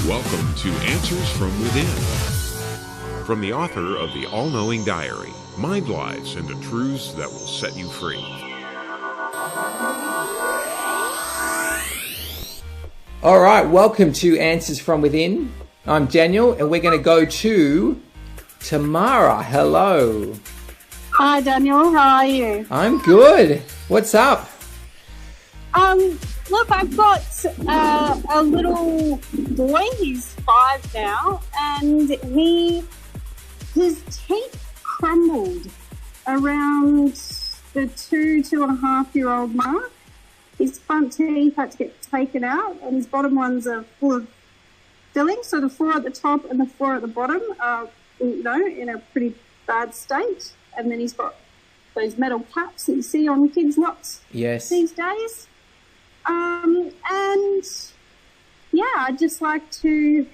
Welcome to Answers from Within. From the author of the All-Knowing Diary, Mind Lies into Truths that will set you free. All right, welcome to Answers from Within. I'm Daniel, and we're going to go to Tamara. Hello. Hi, Daniel. How are you? I'm good. What's up? Look, I've got a little boy. He's 5 now, and his teeth crumbled around the 2.5-year-old mark. His front teeth had to get taken out, and his bottom ones are full of filling. So the 4 at the top and the 4 at the bottom are, in a pretty bad state. And then he's got those metal caps that you see on kids' lots these days. And yeah, I'd just like to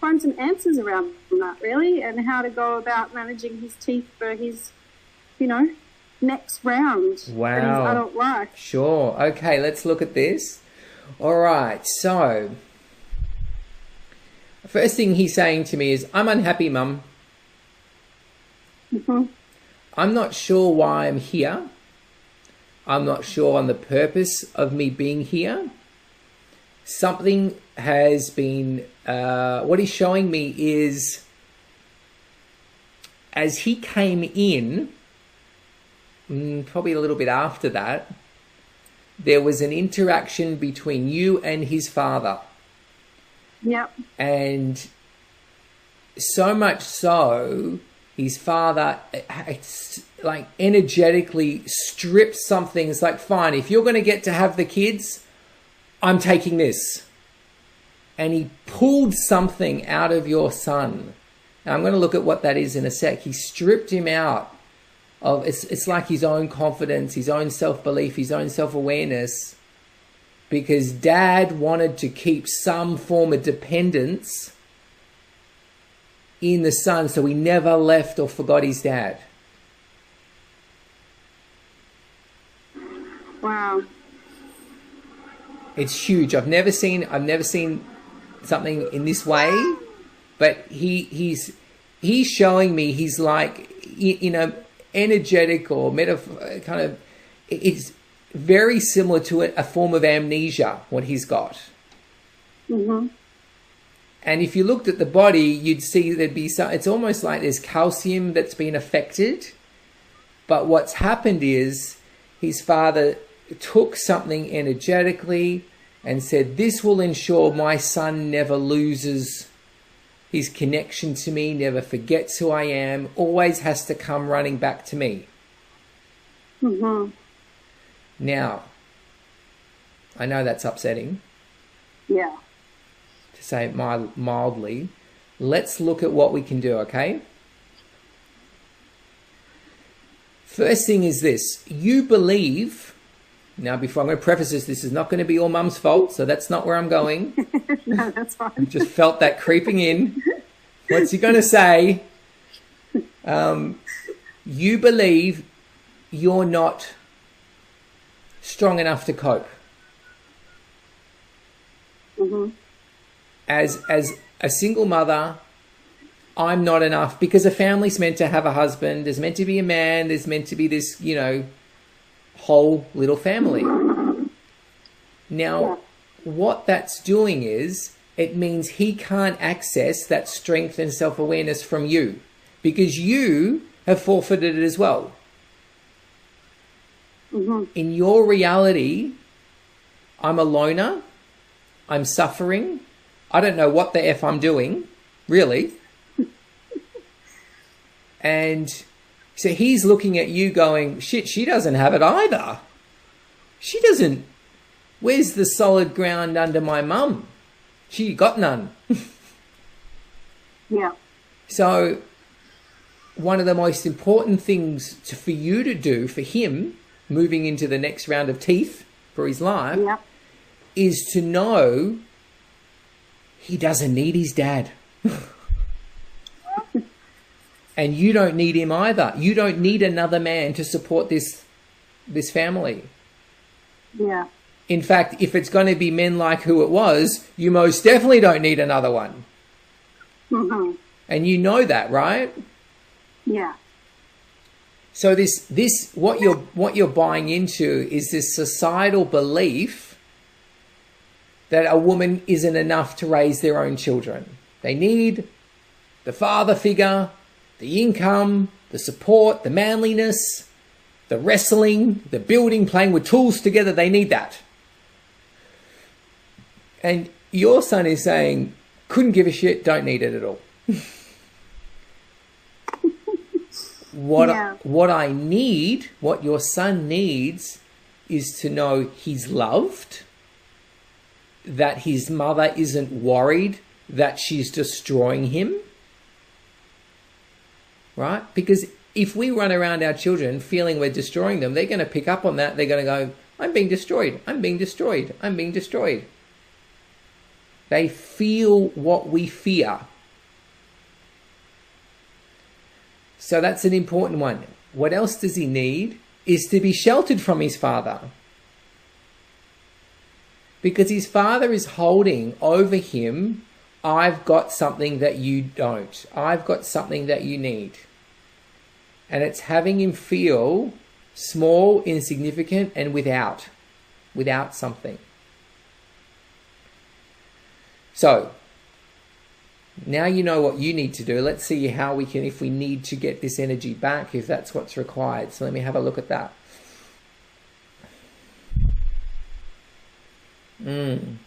find some answers around that, really, and how to go about managing his teeth for his, next round in his adult life. Sure. Okay, let's look at this. All right, so the first thing he's saying to me is, I'm unhappy, Mum. Mm-hmm. I'm not sure why I'm here. I'm not sure on the purpose of me being here. Something has been, what he's showing me is, as he came in, probably a little bit after that, there was an interaction between you and his father. Yep. And so much so, his father, energetically stripped something. It's like, fine, if you're going to get to have the kids, I'm taking this. And he pulled something out of your son. And I'm going to look at what that is in a sec. He stripped him out of, it's like his own confidence, his own self-belief, his own self-awareness, because Dad wanted to keep some form of dependence in the son, so he never left or forgot his dad. Wow. It's huge. I've never seen something in this way, but he's showing me he's like, energetic or kind of, it's very similar to a form of amnesia, what he's got. Mm-hmm. And if you looked at the body, you'd see there'd be some, it's almost like there's calcium that's been affected. But what's happened is his father took something energetically and said, this will ensure my son never loses his connection to me, never forgets who I am, always has to come running back to me. Mm-hmm. Now, I know that's upsetting. Yeah. To say it mildly. Let's look at what we can do, okay? First thing is this. You believe, now before I'm going to preface this is not going to be your mum's fault, so that's not where I'm going. No, that's fine. I just felt that creeping in. What's he going to say? You believe you're not strong enough to cope. Mm-hmm. As a single mother, I'm not enough, because a family's meant to have a husband, there's meant to be a man, there's meant to be this, whole little family. Now, what that's doing is, it means he can't access that strength and self-awareness from you, because you have forfeited it as well. Mm-hmm. In your reality, I'm a loner, I'm suffering, I don't know what the F I'm doing, really. And so he's looking at you going, shit, she doesn't have it either. She doesn't. Where's the solid ground under my mum? She got none. Yeah. So one of the most important things for you to do for him, moving into the next round of teeth for his life, is to know he doesn't need his dad. And you don't need him either. You don't need another man to support this family. Yeah. In fact, if it's going to be men like who it was, you most definitely don't need another one. Mm-hmm. And you know that, right? Yeah. So this what you're buying into is this societal belief that a woman isn't enough to raise their own children. They need the father figure, the income, the support, the manliness, the wrestling, the building, playing with tools together. They need that. And your son is saying, couldn't give a shit, don't need it at all. What I need, what your son needs, is to know he's loved, that his mother isn't worried that she's destroying him, right? Because if we run around our children feeling we're destroying them, they're going to pick up on that. They're going to go, I'm being destroyed, I'm being destroyed, I'm being destroyed. They feel what we fear. So that's an important one. What else does he need? Is to be sheltered from his father. Because his father is holding over him, I've got something that you don't. I've got something that you need. And it's having him feel small, insignificant, and without something. So, now you know what you need to do. Let's see how we can, if we need to get this energy back, if that's what's required. So let me have a look at that.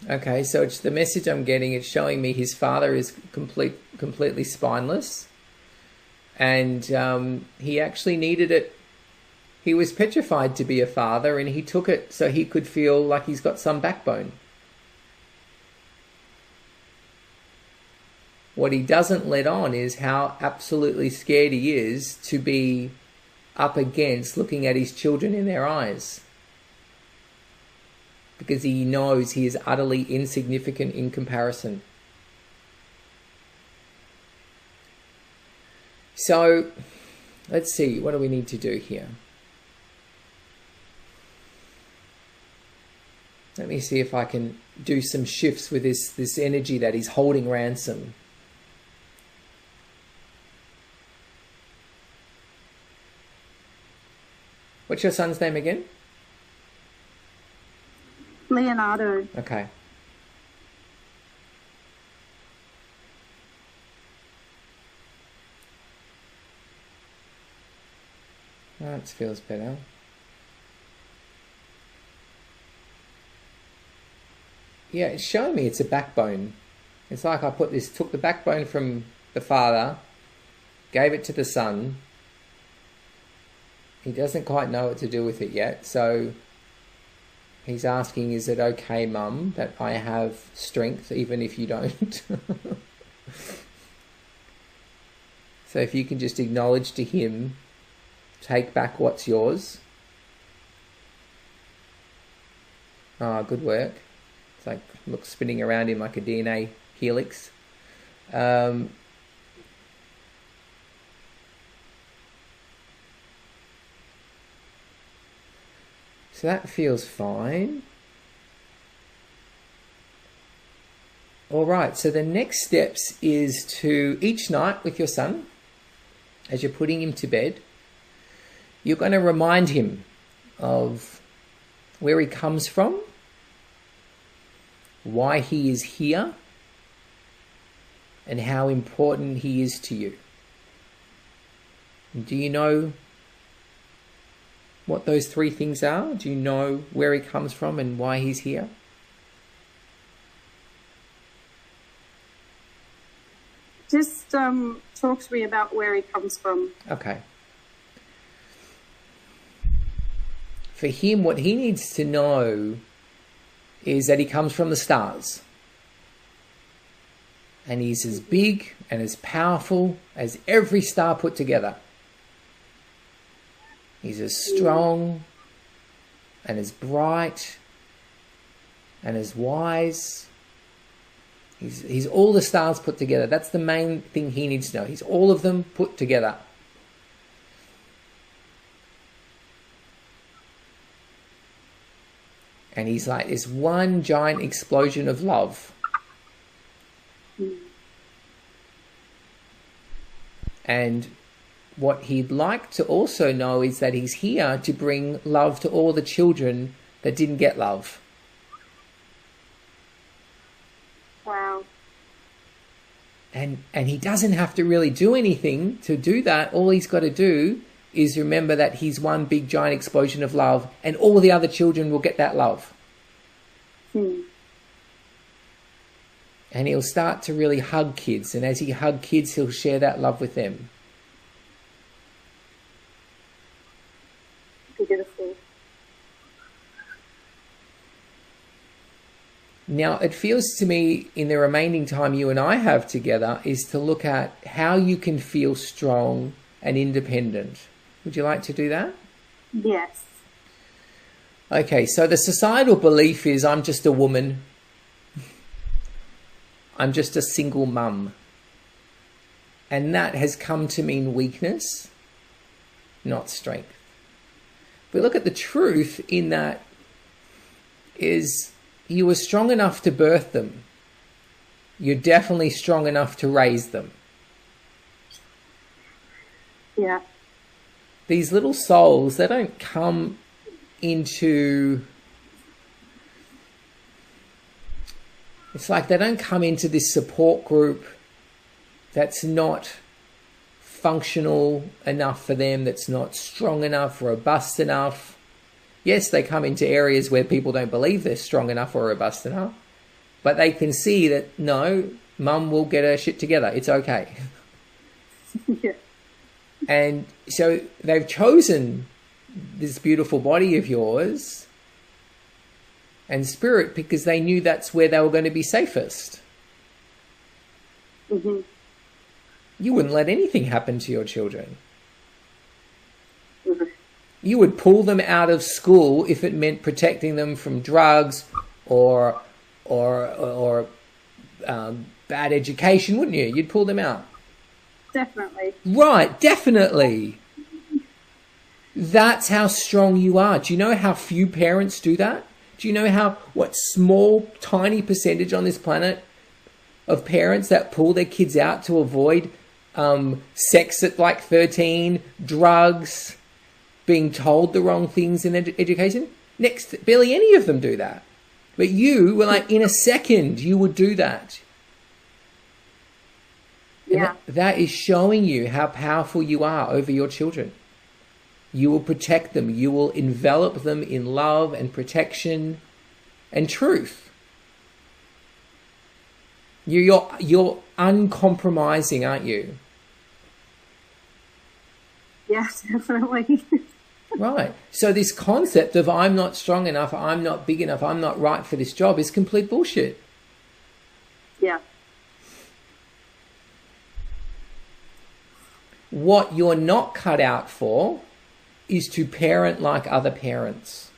Okay, so it's the message I'm getting. It's showing me his father is completely spineless. And he actually needed it. He was petrified to be a father, and he took it so he could feel like he's got some backbone. What he doesn't let on is how absolutely scared he is to be up against looking at his children in their eyes. Because he knows he is utterly insignificant in comparison. So, let's see, what do we need to do here? Let me see if I can do some shifts with this energy that he's holding ransom. What's your son's name again? Leonardo. Okay. That feels better. Yeah, it's showing me it's a backbone. It's like I took the backbone from the father, gave it to the son. He doesn't quite know what to do with it yet, so he's asking, is it okay, Mum, that I have strength even if you don't? So if you can just acknowledge to him, take back what's yours. Ah, good work. It's like, look, spinning around him like a DNA helix. So that feels fine. All right, so the next steps is to, each night with your son, as you're putting him to bed, you're going to remind him of where he comes from, why he is here, and how important he is to you. Do you know what those three things are? Do you know where he comes from and why he's here? Just talk to me about where he comes from. Okay. For him, what he needs to know is that he comes from the stars. And he's as big and as powerful as every star put together. He's as strong and as bright and as wise. He's all the stars put together. That's the main thing he needs to know. He's all of them put together. And he's like this one giant explosion of love. And what he'd like to also know is that he's here to bring love to all the children that didn't get love. Wow. And he doesn't have to really do anything to do that. All he's got to do is remember that he's one big giant explosion of love, and all the other children will get that love. And he'll start to really hug kids, and as he hugs kids, he'll share that love with them. Beautiful. Now, it feels to me in the remaining time you and I have together is to look at how you can feel strong and independent. Would you like to do that? Yes. Okay, so the societal belief is I'm just a woman. I'm just a single mum. And that has come to mean weakness, not strength. But look at the truth in that is you were strong enough to birth them. You're definitely strong enough to raise them. Yeah. These little souls, they don't come into... It's like they don't come into this support group that's not functional enough for them, that's not strong enough, robust enough. Yes, they come into areas where people don't believe they're strong enough or robust enough, but they can see that, no, mum will get her shit together. It's okay. Yeah. And so they've chosen this beautiful body of yours and spirit because they knew that's where they were going to be safest. Mm-hmm. You wouldn't let anything happen to your children. Mm-hmm. You would pull them out of school if it meant protecting them from drugs or bad education, wouldn't you? You'd pull them out. Definitely. Right, definitely. That's how strong you are. Do you know how few parents do that? Do you know what small, tiny percentage on this planet of parents that pull their kids out to avoid sex at like 13, drugs, being told the wrong things in education? Barely any of them do that. But you were like, in a second, you would do that. Yeah. That is showing you how powerful you are over your children. You will protect them. You will envelop them in love and protection and truth. You're uncompromising, aren't you? Yeah, definitely. Right. So this concept of I'm not strong enough, I'm not big enough, I'm not right for this job is complete bullshit. Yeah. What you're not cut out for is to parent like other parents.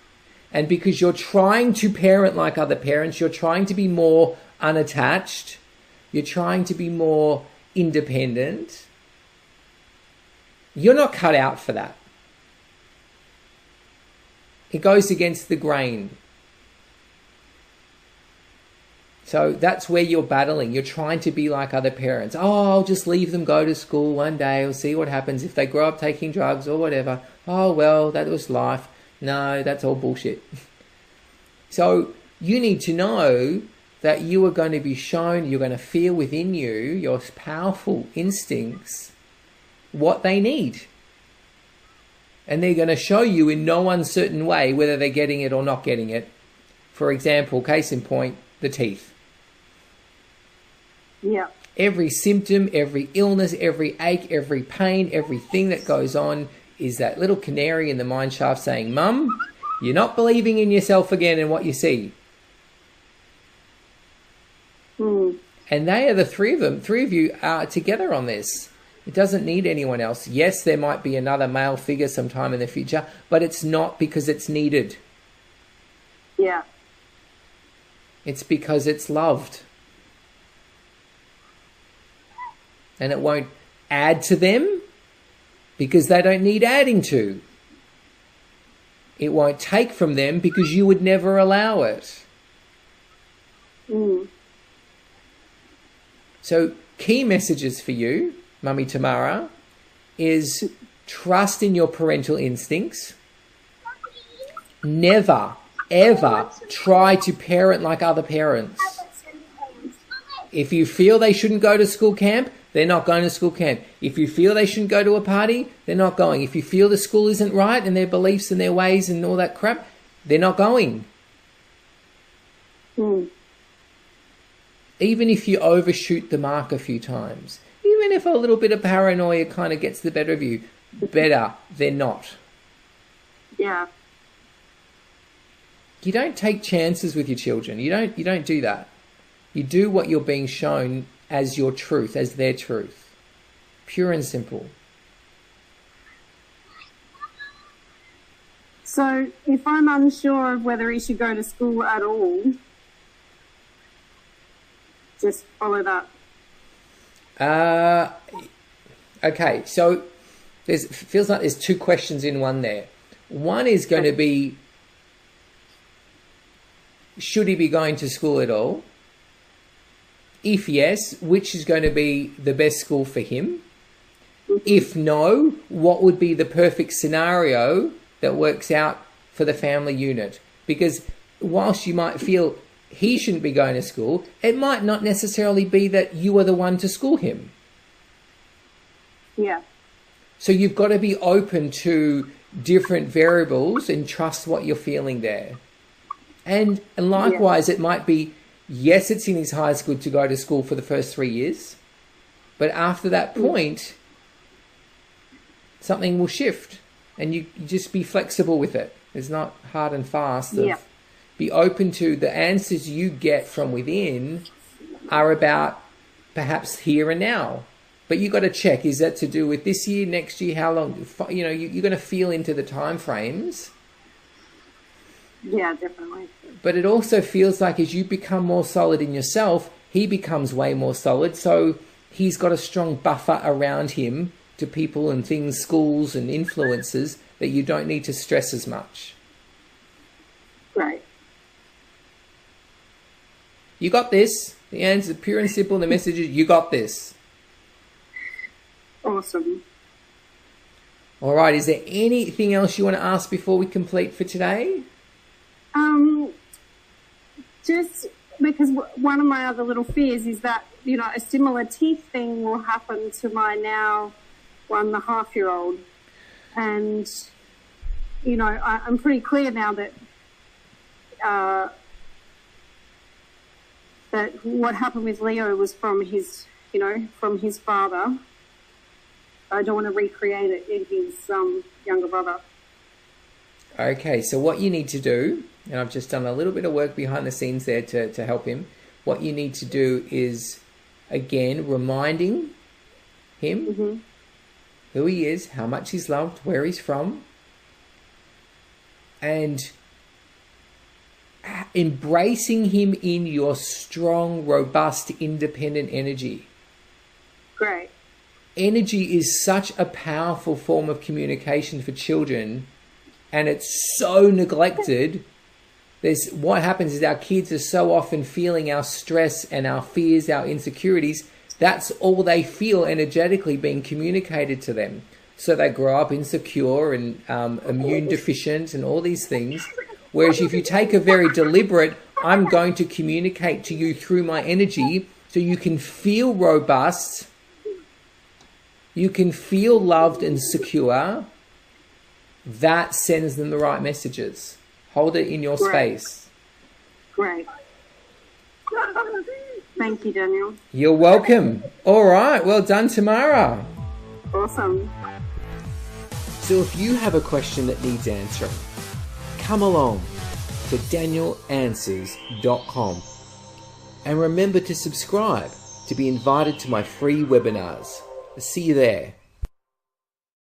And because you're trying to parent like other parents, you're trying to be more unattached, you're trying to be more independent, you're not cut out for that. It goes against the grain. So that's where you're battling. You're trying to be like other parents. Oh, I'll just leave them go to school one day. We'll see what happens if they grow up taking drugs or whatever. Oh, well, that was life. No, that's all bullshit. So you need to know that you are going to be shown, you're going to feel within you, your powerful instincts, what they need. And they're going to show you in no uncertain way whether they're getting it or not getting it. For example, case in point, the teeth. Yeah. Every symptom, every illness, every ache, every pain, everything that goes on is that little canary in the mine shaft saying, Mum, you're not believing in yourself again and what you see. Mm. And they are the three of them. Three of you are together on this. It doesn't need anyone else. Yes, there might be another male figure sometime in the future, but it's not because it's needed. Yeah. It's because it's loved. And it won't add to them because they don't need adding to. It won't take from them because you would never allow it. Mm. So key messages for you, Mummy Tamara, is trust in your parental instincts. Never, ever try to parent like other parents. If you feel they shouldn't go to school camp, they're not going to school camp. If you feel they shouldn't go to a party, they're not going. If you feel the school isn't right and their beliefs and their ways and all that crap, they're not going. Mm. Even if you overshoot the mark a few times, even if a little bit of paranoia kind of gets the better of you, better, they're not. Yeah. You don't take chances with your children. You don't do that. You do what you're being shown as your truth, as their truth. Pure and simple. So if I'm unsure of whether he should go to school at all, just follow that. Okay, so feels like there's two questions in one there. One is going to be, should he be going to school at all? If yes, which is going to be the best school for him? If no, what would be the perfect scenario that works out for the family unit? Because whilst you might feel he shouldn't be going to school, it might not necessarily be that you are the one to school him. Yeah. So you've got to be open to different variables and trust what you're feeling there. And likewise, It might be, yes, it's in his high school to go to school for the first 3 years, but after that point, something will shift, and you just be flexible with it. It's not hard and fast. Be open to the answers you get from within are about perhaps here and now. But you got to check, is that to do with this year, next year, how long? You're going to feel into the time frames. Yeah, definitely. But it also feels like as you become more solid in yourself, he becomes way more solid. So he's got a strong buffer around him to people and things, schools and influences that you don't need to stress as much. Right. You got this. The answer is pure and simple. The message is, you got this. Awesome. All right. Is there anything else you want to ask before we complete for today? Just because one of my other little fears is that, a similar teeth thing will happen to my now 1.5-year-old. And, I'm pretty clear now that that what happened with Leo was from his father. I don't want to recreate it in his younger brother. Okay, so what you need to do, and I've just done a little bit of work behind the scenes there to help him. What you need to do is, again, reminding him who he is, how much he's loved, where he's from, and embracing him in your strong, robust, independent energy. Great. Energy is such a powerful form of communication for children, and it's so neglected. What happens is our kids are so often feeling our stress and our fears, our insecurities. That's all they feel energetically being communicated to them. So they grow up insecure and immune deficient and all these things. Whereas if you take a very deliberate, I'm going to communicate to you through my energy so you can feel robust, you can feel loved and secure, that sends them the right messages. Hold it in your space. Great. Thank you, Daniel. You're welcome. All right. Well done, Tamara. Awesome. So if you have a question that needs answering, come along to danielanswers.com and remember to subscribe to be invited to my free webinars. See you there.